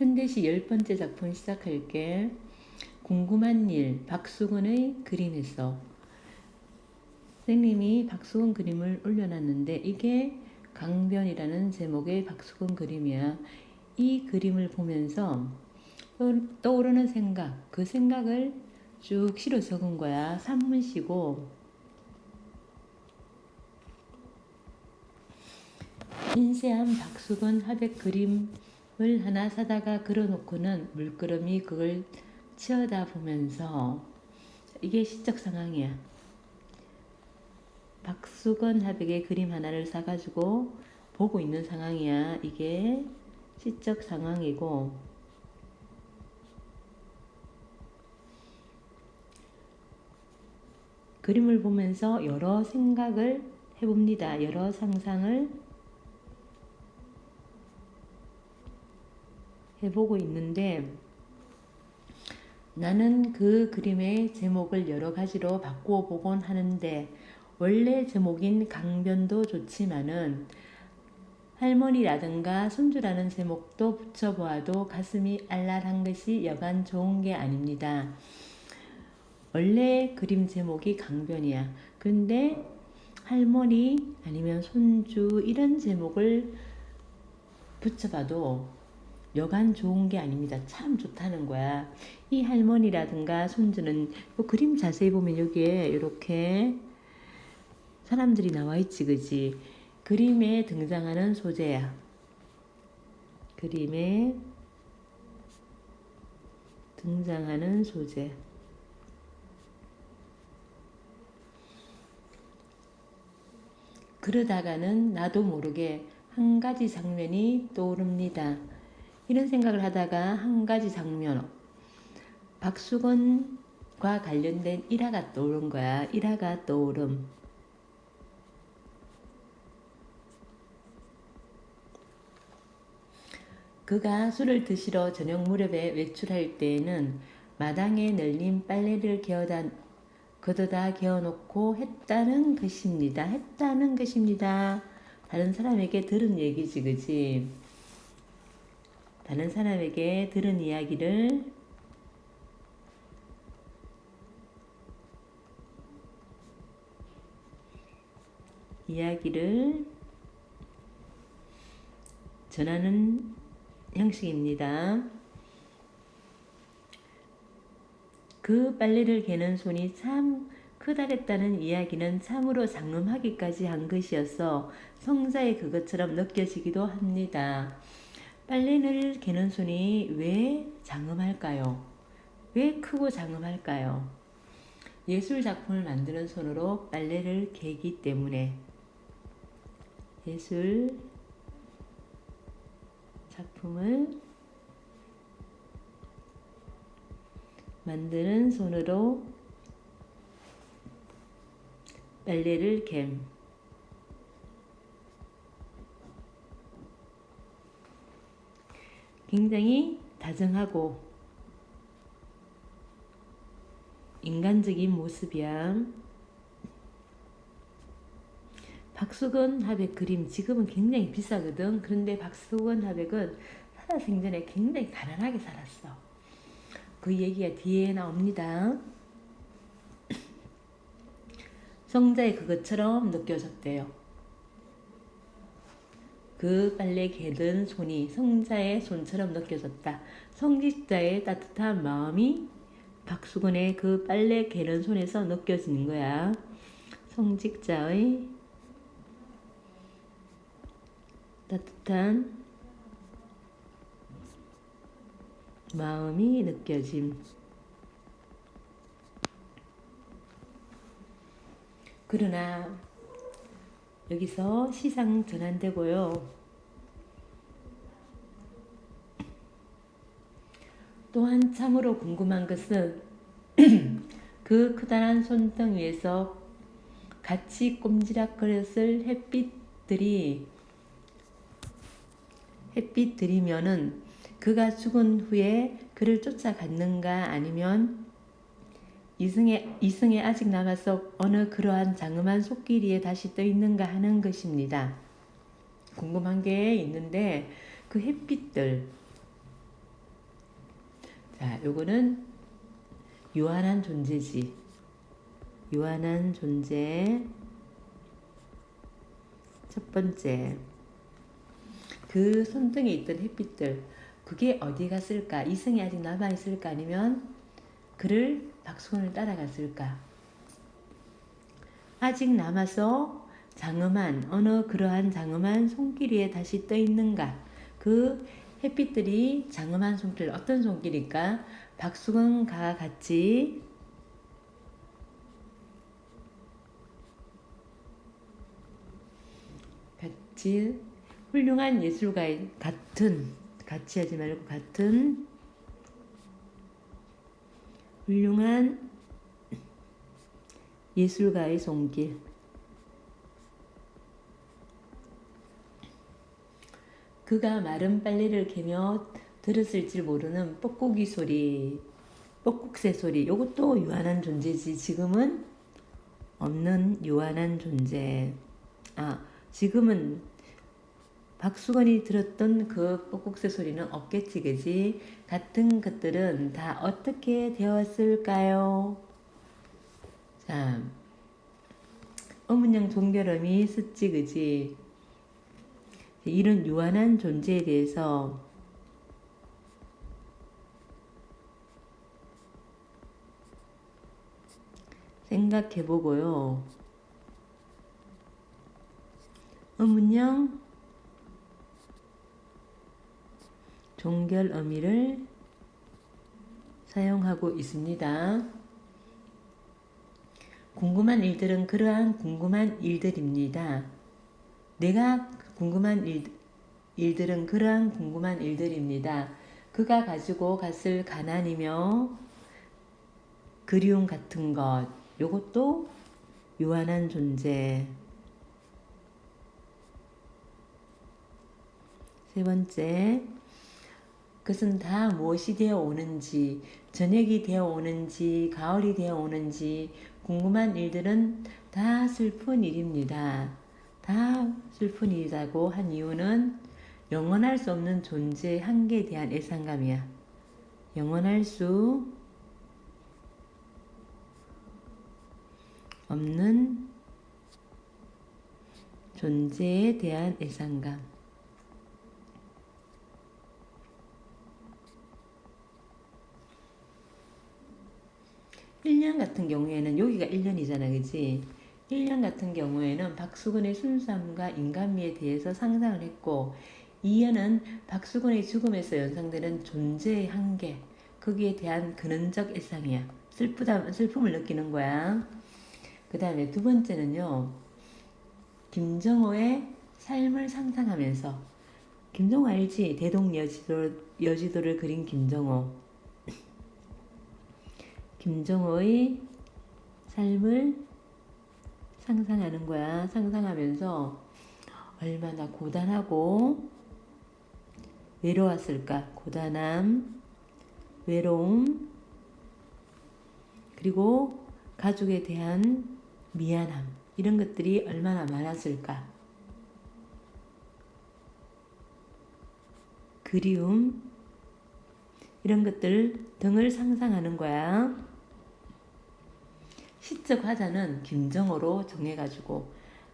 현대시 10번째 작품 시작할게. 궁금한 일, 박수근의 그림에서. 선생님이 박수근 그림을 올려놨는데 이게 강변이라는 제목의 박수근 그림이야. 이 그림을 보면서 떠오르는 생각, 그 생각을 쭉 시로 적은 거야. 산문시고 인쇄한 박수근 하백 그림을 하나 사다가 그려놓고는 물끄러미 그걸 치어다보면서, 이게 시적 상황이야. 박수근 하백의 그림 하나를 사가지고 보고 있는 상황이야. 이게 시적 상황이고, 그림을 보면서 여러 생각을 해봅니다. 여러 상상을 해보고 있는데, 나는 그 그림의 제목을 여러 가지로 바꾸어 보곤 하는데, 원래 제목인 강변도 좋지만은 할머니라든가 손주라는 제목도 붙여보아도 가슴이 알랄한 것이 여간 좋은 게 아닙니다. 원래 그림 제목이 강변이야. 그런데 할머니 아니면 손주 이런 제목을 붙여봐도 여간 좋은 게 아닙니다. 참 좋다는 거야. 이 할머니라든가 손주는 그림 자세히 보면 여기에 이렇게 사람들이 나와 있지, 그지? 그림에 등장하는 소재야. 그림에 등장하는 소재. 그러다가는 나도 모르게 한 가지 장면이 떠오릅니다. 이런 생각을 하다가 한 가지 장면, 박수건과 관련된 일화가 떠오른 거야. 일화가 떠오름. 그가 술을 드시러 저녁 무렵에 외출할 때에는 마당에 널린 빨래를 걷어다 개어놓고 했다는 것입니다. 했다는 것입니다. 다른 사람에게 들은 얘기지, 그지? 다른 사람에게 들은 이야기를 전하는 형식입니다. 그 빨래를 개는 손이 참 크다랬다는 이야기는 참으로 장엄하기까지 한 것이어서 성자의 그것처럼 느껴지기도 합니다. 빨래를 개는 손이 왜 장엄할까요? 왜 크고 장엄할까요? 예술 작품을 만드는 손으로 빨래를 개기 때문에. 예술 작품을 만드는 손으로 빨래를 갬. 굉장히 다정하고 인간적인 모습이야. 박수건 하백 그림 지금은 굉장히 비싸거든. 그런데 박수건 하백은 살아생전에 굉장히 가난하게 살았어. 그 얘기가 뒤에 나옵니다. 성자의 그것처럼 느껴졌대요. 그 빨래 개든 손이 성자의 손처럼 느껴졌다. 성직자의 따뜻한 마음이 박수건의 그 빨래 개는 손에서 느껴지는 거야. 성직자의 따뜻한 마음이 느껴짐. 그러나 여기서 시상 전환되고요. 또한 참으로 궁금한 것은 그 커다란 손등 위에서 같이 꼼지락거렸을 햇빛들이면은 그가 죽은 후에 그를 쫓아갔는가, 아니면 이승에 아직 남아서 어느 그러한 장엄한 속길이에 다시 떠 있는가 하는 것입니다. 궁금한 게 있는데, 그 햇빛들, 자, 요거는 유한한 존재지. 유한한 존재. 첫 번째, 그 손등에 있던 햇빛들, 그게 어디 갔을까? 이성이 아직 남아있을까? 아니면 그를 박수건을 따라갔을까? 아직 남아서 장엄한, 어느 그러한 장엄한 손길 위에 다시 떠 있는가? 그 햇빛들이 장엄한 손길, 어떤 손길일까? 박수건과 같이 훌륭한 예술가의 같이 하지 말고 같은 훌륭한 예술가의 손길. 그가 마른 빨래를 개며 들었을지 모르는 뻐꾸기 소리, 뻐꾹새 소리. 요것도 유한한 존재지. 지금은 없는 유한한 존재. 지금은 박수건이 들었던 그 뻐꾹새 소리는 없겠지, 그지? 같은 것들은 다 어떻게 되었을까요? 자, 어문양 종결음이 쓰지, 그지? 이런 유한한 존재에 대해서 생각해 보고요. 어문양 종결 어미를 사용하고 있습니다. 궁금한 일들은 그러한 궁금한 일들입니다. 내가 궁금한 일들은 그러한 궁금한 일들입니다. 그가 가지고 갔을 가난이며 그리움 같은 것, 요것도 유한한 존재. 세 번째, 그것은 다 무엇이 되어 오는지, 저녁이 되어 오는지, 가을이 되어 오는지, 궁금한 일들은 다 슬픈 일입니다. 다 슬픈 일이라고 한 이유는 영원할 수 없는 존재의 한계에 대한 애상감이야. 영원할 수 없는 존재에 대한 애상감. 1년 같은 경우에는 여기가 1년이잖아, 그치? 1년 같은 경우에는 박수근의 순수함과 인간미에 대해서 상상을 했고, 2년은 박수근의 죽음에서 연상되는 존재의 한계, 거기에 대한 근원적 애상이야. 슬픔을 느끼는 거야. 그 다음에 두 번째는요, 김정호의 삶을 상상하면서, 김정호 알지? 여지도를 그린 김정호. 김정호의 삶을 상상하는 거야. 상상하면서 얼마나 고단하고 외로웠을까. 고단함, 외로움, 그리고 가족에 대한 미안함, 이런 것들이 얼마나 많았을까. 그리움, 이런 것들 등을 상상하는 거야. 시적 화자는 김정호로 정해가지고,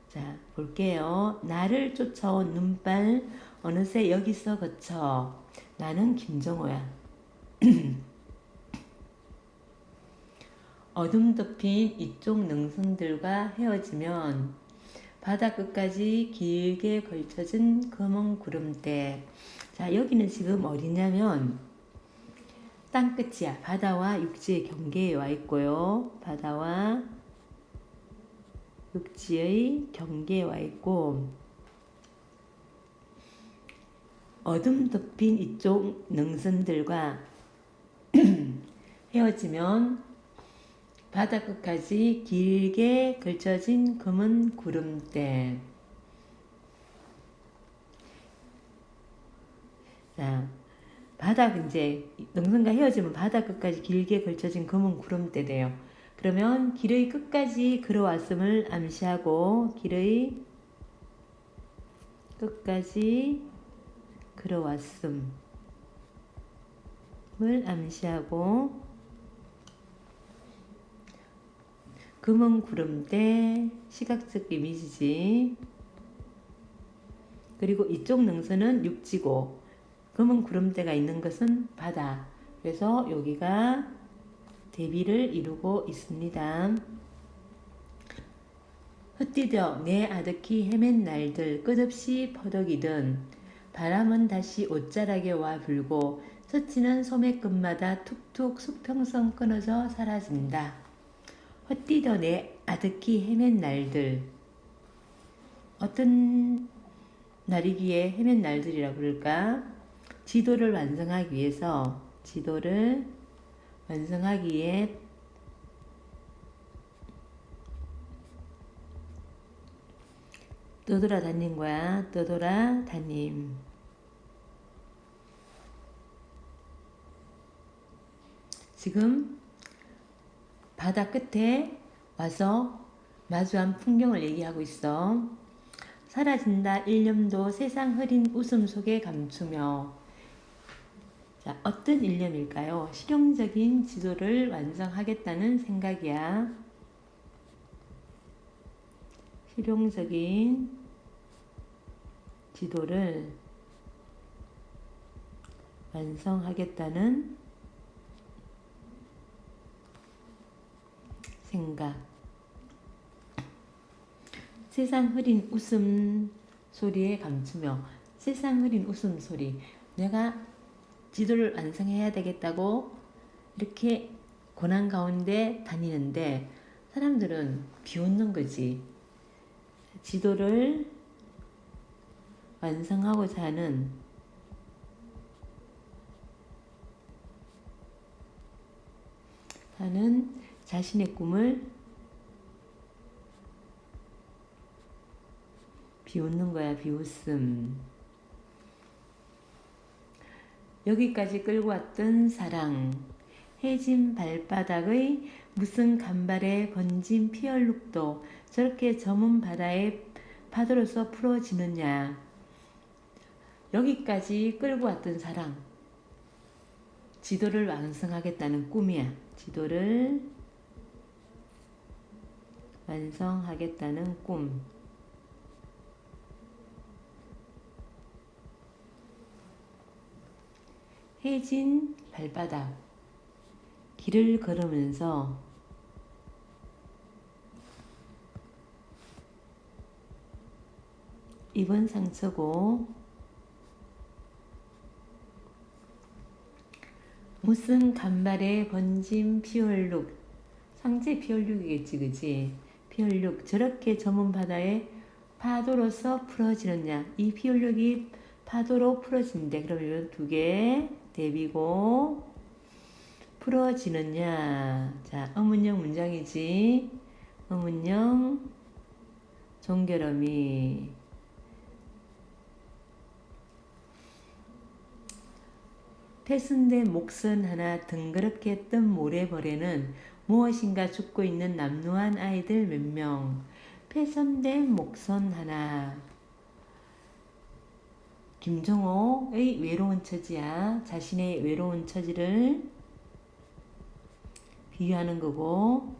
자, 볼게요. 나를 쫓아온 눈발 어느새 여기서 거쳐. 나는 김정호야. 어둠 덮인 이쪽 능선들과 헤어지면 바다 끝까지 길게 걸쳐진 검은 구름대. 자, 여기는 지금 어디냐면 땅끝이야. 바다와 육지의 경계에 와 있고요. 바다와 육지의 경계에 와 있고, 어둠 덮인 이쪽 능선들과 헤어지면 바다 끝까지 길게 걸쳐진 검은 구름대. 자, 이제 능선과 헤어지면 바다 끝까지 길게 걸쳐진 검은 구름대래요. 그러면 길의 끝까지 걸어왔음을 암시하고, 길의 끝까지 걸어왔음. 암시하고 금은 구름대 시각적 이미지지. 그리고 이쪽 능선은 육지고 금은 구름대가 있는 것은 바다. 그래서 여기가 대비를 이루고 있습니다. 헛디뎌 내 아득히 헤맨 날들 끝없이 퍼덕이던 바람은 다시 옷자락에 와 불고 스치는 소매끝마다 툭툭 수평선 끊어져 사라진다. 헛디뎌 내 아득히 헤맨 날들. 어떤 날이기에 헤맨 날들이라고 그럴까? 지도를 완성하기 위해서 떠돌아다닌 거야. 떠돌아다님. 지금 바다 끝에 와서 마주한 풍경을 얘기하고 있어. 사라진다 일념도 세상 흐린 웃음 속에 감추며. 자, 어떤 일념일까요? 실용적인 지도를 완성하겠다는 생각이야. 실용적인 지도를 완성하겠다는 생각. 세상 흐린 웃음 소리에 감추며. 세상 흐린 웃음 소리. 내가 지도를 완성해야 되겠다고 이렇게 고난 가운데 다니는데 사람들은 비웃는 거지. 지도를 완성하고자 하는 자신의 꿈을 비웃는 거야. 비웃음. 여기까지 끌고 왔던 사랑. 해진 발바닥의 무슨 간발에 번진 피얼룩도 저렇게 저문 바다에 파도로서 풀어지느냐. 여기까지 끌고 왔던 사랑. 지도를 완성하겠다는 꿈이야. 지도를 완성하겠다는 꿈. 해진 발바닥. 길을 걸으면서 입은 상처고 무슨 간발에 번진 피얼룩. 상체 피얼룩이겠지, 그지? 피얼룩. 저렇게 저문 바다에 파도로서 풀어지느냐. 이 피얼룩이 파도로 풀어진대. 그러면 두 개 대비고 풀어지느냐. 자, 어문형 문장이지. 어문형 종결어미. 패순된 목선 하나 덩그럽게 뜬 모래벌에는 무엇인가 죽고 있는 남루한 아이들 몇 명. 패선된 목선 하나. 김정호의 외로운 처지야. 자신의 외로운 처지를 비유하는 거고,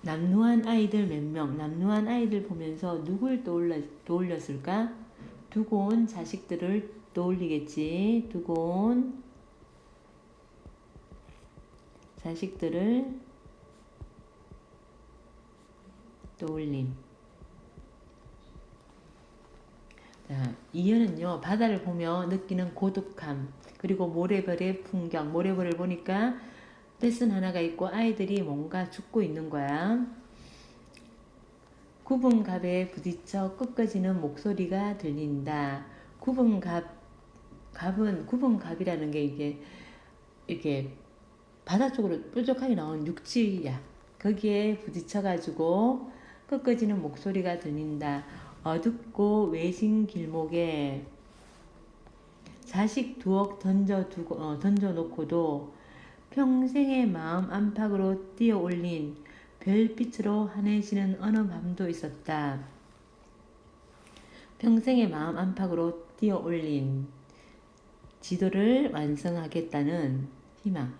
남루한 아이들 몇 명. 남루한 아이들 보면서 누굴 떠올렸을까? 두고 온 자식들을 떠올리겠지. 두고 온 자식들을 떠올림. 자, 이어는요, 바다를 보며 느끼는 고독함, 그리고 모래벌의 풍경. 모래벌을 보니까 떼쓴 하나가 있고 아이들이 뭔가 죽고 있는 거야. 굽은 갑에 부딪혀 꺾어지는 목소리가 들린다. 굽은 갑이라는 게 이게 바다 쪽으로 뾰족하게 나온 육지야. 거기에 부딪혀가지고 꺾어지는 목소리가 들린다. 어둡고 외진 길목에 자식 두억 던져놓고도 평생의 마음 안팎으로 뛰어올린 별빛으로 환해지는 어느 밤도 있었다. 평생의 마음 안팎으로 뛰어 올린 지도를 완성하겠다는 희망.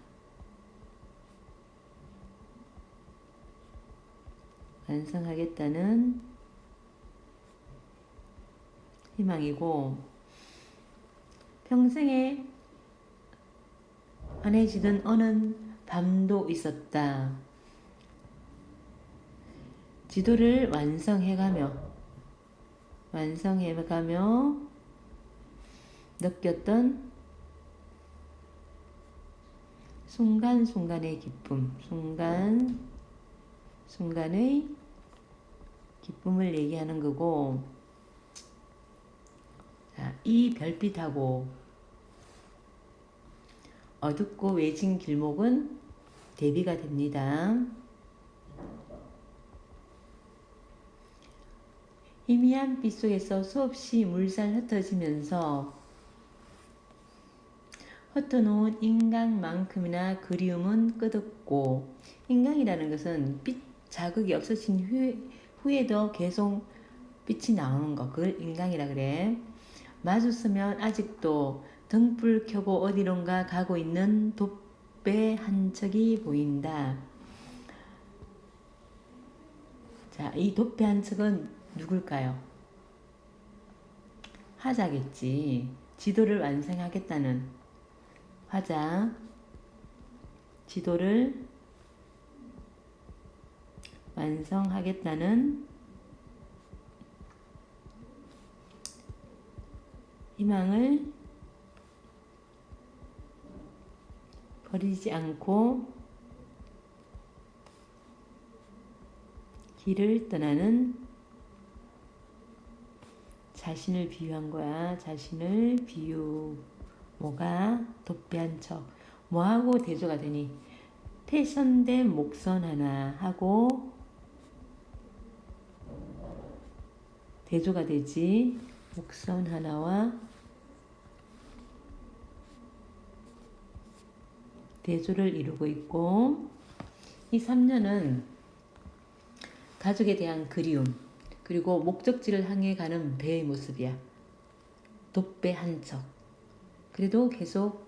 완성하겠다는 희망이고, 평생에 환해지던 어느 밤도 있었다. 지도를 완성해가며 느꼈던 순간순간의 기쁨, 순간순간의 기쁨을 얘기하는 거고, 자, 이 별빛하고 어둡고 외진 길목은 대비가 됩니다. 희미한 빛 속에서 수없이 물살 흩어지면서 흩어놓은 인강만큼이나 그리움은 끝없고, 인강이라는 것은 빛 자극이 없어진 후에도 계속 빛이 나오는 거, 그걸 인강이라 그래. 마주서면 아직도 등불 켜고 어디론가 가고 있는 돛배 한 척이 보인다. 자, 이 돛배 한 척은 누굴까요? 화자겠지. 지도를 완성하겠다는 화자. 지도를 완성하겠다는 희망을 버리지 않고 길을 떠나는 자신을 비유한 거야. 자신을 비유. 뭐가? 돛배 한 척. 뭐하고 대조가 되니? 패션된 목선 하나 하고 대조가 되지. 목선 하나와 대조를 이루고 있고, 이 3년은 가족에 대한 그리움, 그리고 목적지를 향해 가는 배의 모습이야. 돛배 한 척. 그래도 계속